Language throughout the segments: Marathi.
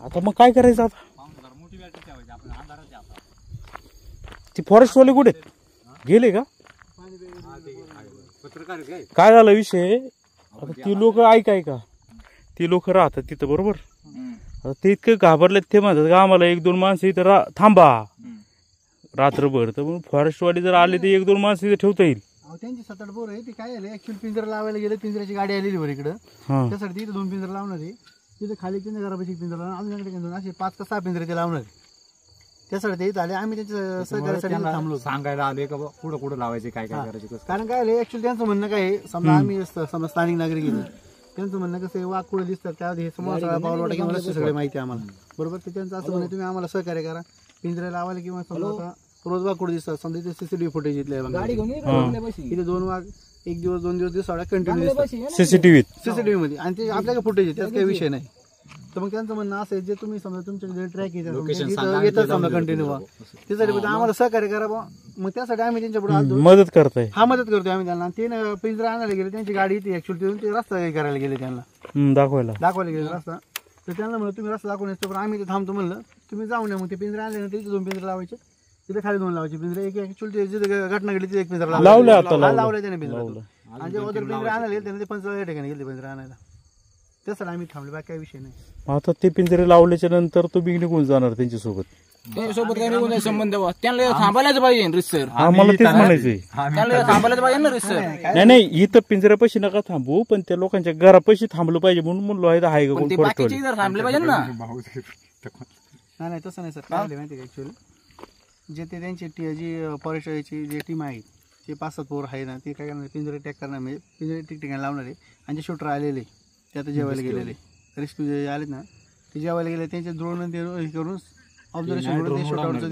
आता मग काय करायचं आता? ती फॉरेस्टवाले कुठे गेले का? काय झालं विषय? आता ती लोक ऐकाय का, ती लोक राहतात तिथं बरोबर. आता ते इतके घाबरलेत, ते म्हणतात का आम्हाला 1-2 माणसं इथं थांबा रात्रभर. तर मग फॉरेस्टवाले जर आले तर 1-2 माणसं इथे ठेवता येईल. त्यांची 7-8 बोर आहे. ते काय झालं ऍक्च्युअली पिंजरा लावायला गेले, पिंजऱ्याची गाडी आलेली बरं इकडं, त्यासाठी इथं 2 पिंजरा लावणार आहे. तिथे खाली त्यांच्या घरापाशी पिंजरा लावणार, अजून असे 5 का 6 पिंजरे ते लावणार. त्यासाठी ते इथं आले. आम्ही त्यांच्या सहकार्यासाठी थांबलो, सांगायला आले का कुठं कुठं लावायचे, काय काय करायचे. कारण काय झालं ऍक्च्युअली त्यांचं म्हणणं काय आहे, समजा आम्ही समजा स्थानिक नागरिक आहे, त्यांचं म्हणणं कसं आहे, वाघ कुठे दिसतात त्यामध्ये हे समोर सगळा पावलवाटा किंवा सगळे माहिती आहे आम्हाला बरोबर. ते त्यांचं असं म्हणणं तुम्ही आम्हाला सहकार्य करा, पिंजरे लावायला किंवा समजा रोज वाघ कुठे दिसतात. समजा इथे सीसीटीव्ही फुटेज इथले इथे 2 वाघ 1 दिवस 2 दिवस दिवसाला कंटिन्यू दिसतात सीसीटीव्ही मध्ये, आणि ते आपल्याकडे फुटेज आहे, त्याचा काही विषय नाही. तर मग त्यांचं म्हणणं असं आहे, जे तुम्ही समजा तुमच्याकडे ट्रॅक येतात समजा कंटिन्यू त्यासाठी आम्हाला सहकार्य करा बा. मग त्यासाठी आम्ही त्यांच्या पुढे मदत करतोय. मदत करतोय आम्ही त्यांना. ते पिंजरा आणायला गेले, त्यांची गाडी इथे ऍक्च्युअली तिथून ते रस्ता हे करायला गेले, त्यांना दाखवायला गेले रस्ता. तर त्यांना म्हणलं तुम्ही रस्ता दाखवून येतो, पण आम्ही ते थांबतो म्हणलं, तुम्ही जाऊन या. मग ते पिंजरे आणल्यानंतर इथे 2 पिंजरे लावायचे, तिथे खाली 2 लावायचे पिंजरे. एक ऍक्च्युअली जिथे घटना घडली तिथे 1 पिंजरा लावला त्याने पिंजरा. आणि जे अदर पिंजरे आणायला गेले त्याने ते 15 ठिकाणी गेले पिंजरे आणायला. त्यासाठी आम्ही थांबलो, बाकी काही विषय नाही. आता ते पिंजरे लावल्याच्या नंतर तुम्ही निघून जाणार त्यांच्यासोबत? सोबत काय निघून संबंध त्यांना थांबायलाच पाहिजे रिसर. आम्हाला तेच म्हणायचंय, त्यांना थांबायलाच पाहिजे ना रिसर. नाही इथं पिंजऱ्यापाशी नका थांबू, पण त्या लोकांच्या घरापाशी थांबलं पाहिजे म्हणून म्हणलो आहे का कोण थांबले पाहिजे ना. नाही तसं नाही सर. काय माहिती का ऍक्च्युअली जे ते त्यांची जी फॉरेस्टची जी टीम आहे, ते 5-7 पोर आहे ना, ते काय करणार पिंजरे टॅक करणार, म्हणजे पिंजरे ठिकठिकाणी लावणार आहे. आणि जे शूटर आलेले ते आता जेवायला गेलेले, रेस्क्यू जे आलेत ना ते जेवायला गेले, त्यांचे ड्रोन ते करून ऑब्झर्वेशन करून ते शूटआउटचं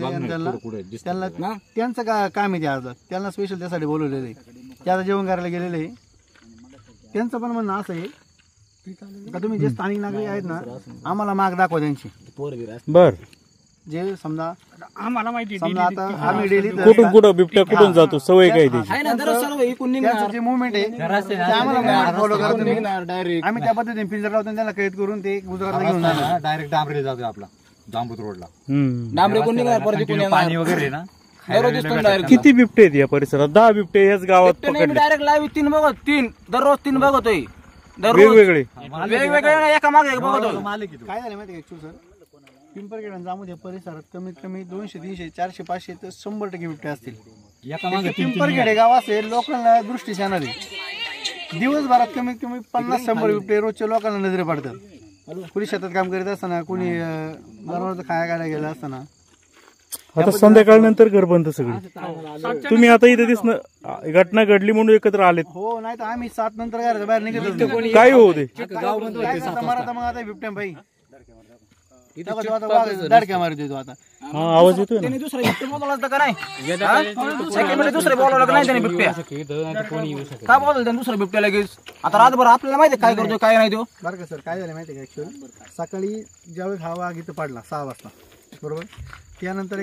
त्यांना त्यांचं काम आहे ते आज त्यांना स्पेशल त्यासाठी बोलवलेलं आहे. ते आता जेवण करायला गेलेले. त्यांचं पण म्हणणं असं आहे का तुम्ही जे स्थानिक नागरिक आहेत ना, आम्हाला माग दाखवा त्यांची. बर जे समजा आम्हाला माहिती समजा आता आम्ही डेली कुठं बिबट्या कुठून जातो, सवय काय त्याची, जे मुवमेंट आहे आम्हाला फॉलो करा तुम्ही. आम्ही त्या पद्धतीने पिंजरा लावतो, त्याला कैद करून ते गुजरातला घेऊन जाणार. डायरेक्ट डांबरे जातो आपला जांबूत रोडला. डांबरे कोण निघणार, पाणी वगैरे ना. किती बिबटे आहेत या परिसरात? 10 बिबटे याच गावात पकडले. डायरेक्ट लाईव्ह 3 बघत, 3 दररोज 3 बघतोय, वेगवेगळे एका मागे बघतोय. काय झालं माहिती ऍक्च्युअली सर, पिंपरखेड आणि जामोद या परिसरात कमीत कमी 200, 300, 400, 500 तर 100% बिबटे असतील. पिंपरखेड गाव असेल, लोकांना दृष्टीस येणारे दिवसभरात कमीत कमी 50-100 बिबटे रोजच्या लोकांना नजरे पडतात. कुणी शेतात काम करीत असताना, कुणी जनावरचं खाया काढायला गेलं असताना. आता संध्याकाळनंतर घर बंद सगळी. तुम्ही आता इथे दिसणं घटना घडली म्हणून एकत्र आलेत? हो, नाही तर आम्ही 7 नंतर घराच्या बाहेर निघत काय होऊ दे मग आता बिबट्या भाई दाडक्या मारत येतो. आता आवाज येतोय ना. दुसरं बिबटे बोलवलं तर का नाही, दुसरे बोलवलं का नाही त्याने बिबट्या काय बोलवलं दुसरं बिबट्या लगेच. आता रातभर आपल्याला माहिती काय करतो काय नाही तो. बरं का सर, काय झालं माहिती का ऍक्च्युअली सकाळी ज्यावेळेस हा वाघ इथं पडला 6 वाजता बरोबर, त्यानंतर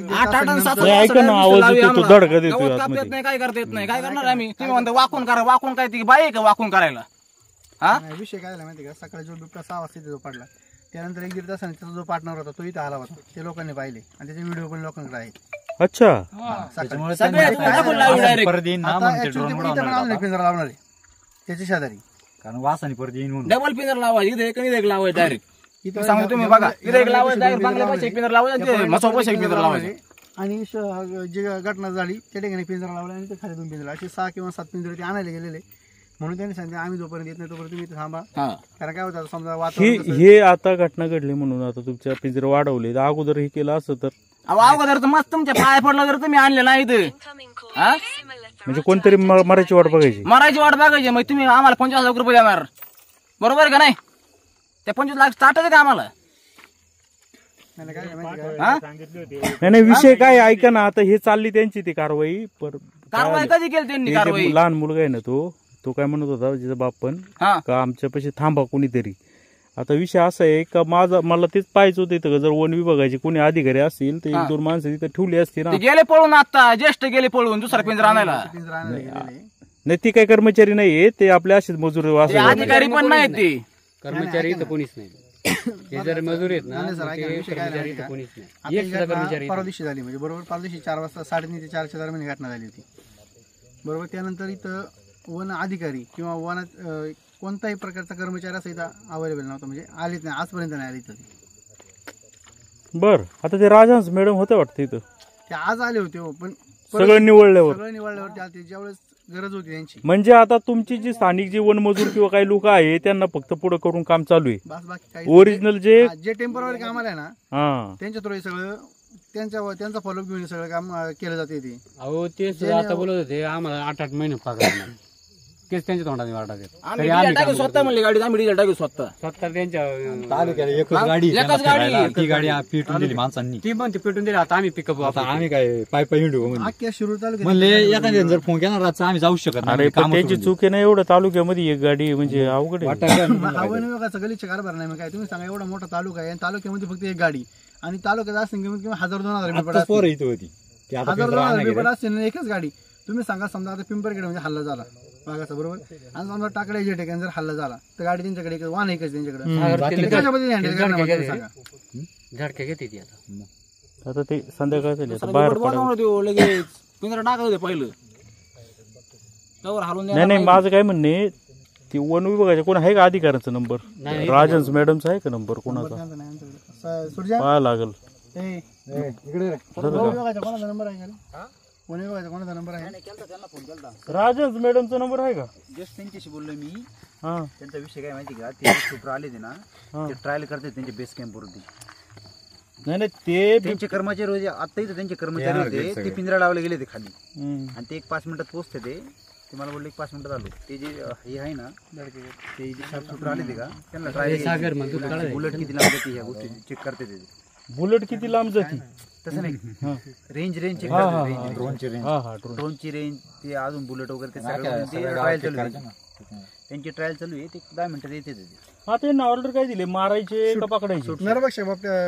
काय करता येत नाही, काय करणार आम्ही. तुम्ही म्हणता वाकून करा, वाकून काय ती बाई आहे का वाकून करायला. हा विषय काय झाला माहिती का, सकाळी जो बिबटा 6 वाजता जो पडला, त्यानंतर 1-1.5 तासाने त्याचा जो पार्टनर होता तो इथं आला होता. ते लोकांनी पाहिले आणि त्याचे व्हिडिओ पण लोकांकडे आहेत. अच्छा, पिंजरा लावणार आहे त्याच्या शेजारी, कारण वासाने परत येईन. डबल पिंजरा लावायचं, इथे एक लावायचं डायरेक्ट. इथं सांगतो तुम्ही बघा, इथे एक लावायचं डायरेक्ट, बांगल्या पैसे एक पिंजरा लावायचं, मसो पैसे एक पिंजरा लावायचं. आणि जी घटना झाली त्या ठिकाणी पिंजरा लावला आणि ते खाली 2 पिंजरा, असे 6 किंवा 7 पिंजरे ते आणायला गेलेले. म्हणून त्यांनी सांगितलं आम्ही जोपर्यंत येत नाही तोपर्यंत तुम्ही इथे थांबा. कारण काय होतं समजा वातावरण हे आता घटना घडली म्हणून आता तुमच्या पिंजरे वाढवले, अगोदर हे केलं असं तर अगोदर तर मस्त तुमच्या पाया पडला जर तुम्ही आणले नाही इथे, म्हणजे कोणतरी मरायची वाट बघायची, मरायची वाट बघायची. मग तुम्ही आम्हाला 50 लाख रुपये देणार बरोबर का नाही. त्या 25 लाख स्टार्टच का आम्हाला. नाही विषय काय ऐका ना, आता हे चालली त्यांची ती कारवाई. कारवाई कधी केली त्यांनी कारवाई. लहान मुलगा आहे ना तो काय म्हणत होता जिचा बाप पण का आमच्यापाशी थांबा कोणीतरी. आता विषय असा आहे का मला तेच पाहायचं होतं इथं, जर वन विभागाचे कोणी अधिकारी असतील तर 1-2 माणसं तिथे ठेवली असती ना. गेले पळून, आता ज्येष्ठ गेले पळून दुसरा पिंजरा आणायला. नाही ती काही कर्मचारी नाहीये, ते आपले असेच मजूर ते असं अधिकारी पण नाही ते कर्मचारी इथं कोणीच नाही. ते जर मजूर आहेत ना नाही सर, मग ऐका, ते विषय काय कर्मचारी झाला इथं कोणीच नाही. आता एक ही सुद्धा घटना कर्मचारी परवा दिवशी झाली, म्हणजे बरोबर परवा दिवशी 4 वाजता 3:30 ते 4च्या दरम्यान ही घटना झाली होती. बरोबर त्यानंतर इथं वन अधिकारी किंवा वनात कोणताही प्रकारचा कर्मचारी असं इथं अवेलेबल नव्हता, म्हणजे आलेच नाही, आजपर्यंत नाही आले इथं ते. बर. आता ते राजहंस मॅडम होते वाटतं इथं, ते आज आले होते हो, पण सगळं निवडल्यावर. सगळं निवडल्यावरती आले ज्यावेळेस गरज होती त्यांची. म्हणजे आता तुमची जी स्थानिक जी वनमजूर किंवा काही लोक आहे त्यांना फक्त पुढे करून काम चालू आहे. बस बाकी काही ओरिजिनल जे जे टेम्पररी कामाला आहे ना हा त्यांच्या थ्रू हे सगळं त्यांचा फॉलोअप घेऊन हे सगळं काम केलं जाते ते. अहो ते सुद्धा आता बोलत होते आम्हाला 8-8 महिने पगार नाही. तेच त्यांच्या तोंडाने वाटत आहेत. आम्ही डिझेल टाकू स्वतः म्हणले गाडीत, आम्ही डिझेल टाकू स्वतः. स्वतः त्यांच्या तालुक्याला एकच गाडी आहे त्यांना एकच गाडी. फिरायला. ती गाडी पेटून दिली माणसांनी. ती पण ते पेटून दिली. आता आम्ही पिकअप आता आम्ही काय पाय हिंडू म्हणजे अख्ख्या शिरूर तालुक्यात म्हणले एखाद्याने जर फोन केला रातचा आम्ही जाऊ शकत अरे नाही. पण त्यांची चूक आहे ना, एवढं तालुक्यामध्ये एक गाडी म्हणजे अवघड आहे. हा वन विभागाचा गलिच्छ कारभार नाही. मग काय तुम्ही सांगा, एवढा मोठा तालुका आहे आणि तालुक्यामध्ये फक्त एक गाडी, आणि तालुक्यात असतील कमीत कमी 1000-2000 बिबट असतील. पोरं इथं होती ती आता 1000-2000 बिबट असतील आणि एकच गाडी. तुम्ही सांगा, समजा आता पिंपरखेड म्हणजे हल्ला झाला वाघाचा, बरोबर, आणि समजा टाकड्याच्या ठिकाणी जर हल्ला झाला तर गाडी त्यांच्याकडे एकच, वाहन एकच त्यांच्याकडे. कशा पद्धतीने हँडल करणार मला तुम्ही सांगा. झडक्या घेते ती आता. आता ते संध्याकाळ झाली, आता दुसरा बाहेर बिबट पडायला. बनवलं ते लगेच पिंजरा टाकत होते पहिलं, त्यावर हलवून नाही द्यायला नाही, माझं काय म्हणणे, ती वन विभागाच्या कोण आहे का अधिकाऱ्यांचा नंबर? राजहंस मॅडमचा आहे का नंबर कोणाचा? त्यांचं नाही आमच्याकडे. सुरजा, पाहा लागल. ए, इकडे वन विभागाचा कोणाचा नंबर आहे का? वन विभागाचा कोणाचा नंबर आहे? राजहंस मॅडमचा नंबर आहे का? जस्ट त्यांच्याशी बोललो मी. हा त्यांचा विषय काय माहिती का, ते सुपर आले ते ना, ते ट्रायल करतात त्यांच्या बेस कॅम्प वरती. नाही नाही, ते त्यांचे कर्मचारी होते, आता इथं त्यांचे कर्मचारी होते, ते पिंजरा लावले गेले ते खाली, हम्म. आणि ते 1 5 मिनिटात पोहोचते. ते मला बोलले 5 मिनिटात आलो. ते जे हे आहे ना, ते जे सुपर आले ते का, त्यांना ट्रायल बुलेट किती लावते ते ह्या गोष्टी चेक करते ते. बुलेट किती लांब जाते? तसं नाही, रेंज चेक हा, हा, करते. हा. ड्रोनची रेंज हा हा ड्रोन. ड्रोनची रेंज, ते अजून बुलेट वगैरे ते सगळं ट्रायल चालू आहे. त्यांची ट्रायल चालू आहे. ते 10 मिनिटात येते ते. हा, त्यांना ऑर्डर काय दिले, मारायचे का पकडायचे? नरभक्षक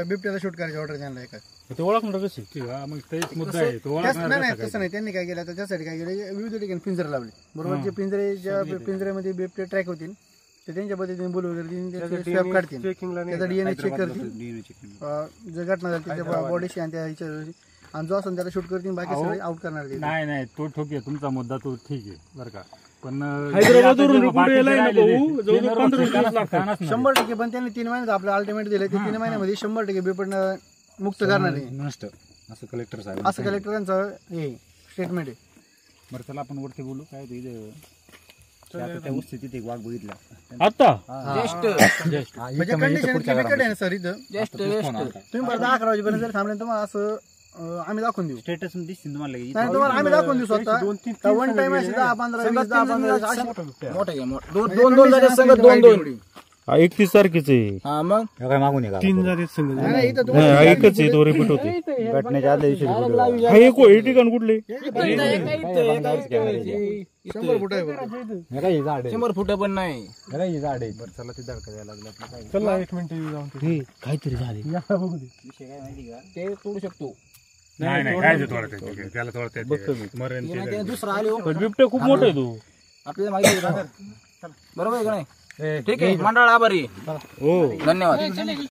बिबट्याला शूट करायची ऑर्डर त्यांना एका. ते ओळखणार कशी? मग तेच मुद्दा आहे तो. नाही तसं नाही, त्यांनी काय केलं आता त्यासाठी काय केलं, विविध ठिकाणी पिंजरे लावले, बरोबर. जे पिंजरे, ज्या पिंजऱ्यामध्ये बिबटे ट्रॅक होतील ते त्यांच्या पद्धतीने बोलू वगैरे स्वॅब काढतील, त्याचा DNA चेक करतील, जर घटना झाली त्याच्या बॉडीशी आणि त्या ह्याच्या, आणि जो असं त्याला शूट करतील, बाकी सगळे आउट करणार ते. नाही नाही, तो ठोक आहे तुमचा मुद्दा, तो ठीक आहे बरं का, पण हैदराबादवरून इकडे यायला ना भाऊ, जवळजवळ 15 दिवस लागतात. 100%. पण त्यांनी 3 महिन्यात आपलं अल्टिमेट दिलं, ते 3 महिन्यामध्ये 100% बिबट मुक्त करणार आहे, नष्ट असं कलेक्टर साहेब. असं कलेक्टरांचं हे स्टेटमेंट आहे. बरं चला आपण वरती बोलू. काय त्या वस्तीत तिथे एक वाघ बघितला. आता म्हणजे कंडिशन बिकट आहे ना सर इथं. तुम्ही बरं 11 वाजेपर्यंत जर थांबले तर मग असं आम्ही दाखवून देऊ. स्टेटस दिसतील तुम्हाला. नाही तुम्हाला आम्ही दाखवून देऊ स्वतः. वन टाइम अशी 10-15 20 10-15 मोठे घ्या, दोन जाते संगत, दोन 31 तारखेच आहे. हा मग काय मागून आहे 3 झाले संघ. नाही इथं नाही, एकच आहे, तो रिपीट होते. घटनेच्या आदल्या दिवशी हा हे ठिकाण कुठले? 100 फूट आहे बरं. काय झाड आहे, 100 फूट पण नाही. काय झाड आहे. चला ते धडका द्यायला लागला. चला 1 मिनिट जाऊन काहीतरी झाले. विषय काय माहिती का, ते तोडू शकतो. नाही नाही, काय ते तोडते त्याला तोडते मरण. ते नाही, ते दुसरा आले हो. पण बिबट्या खूप मोठा आहे तो. आपल्याला माहिती आहे का? बरोबर आहे का नाही? ठीक आहे, मंडळ आभारी. हो धन्यवाद.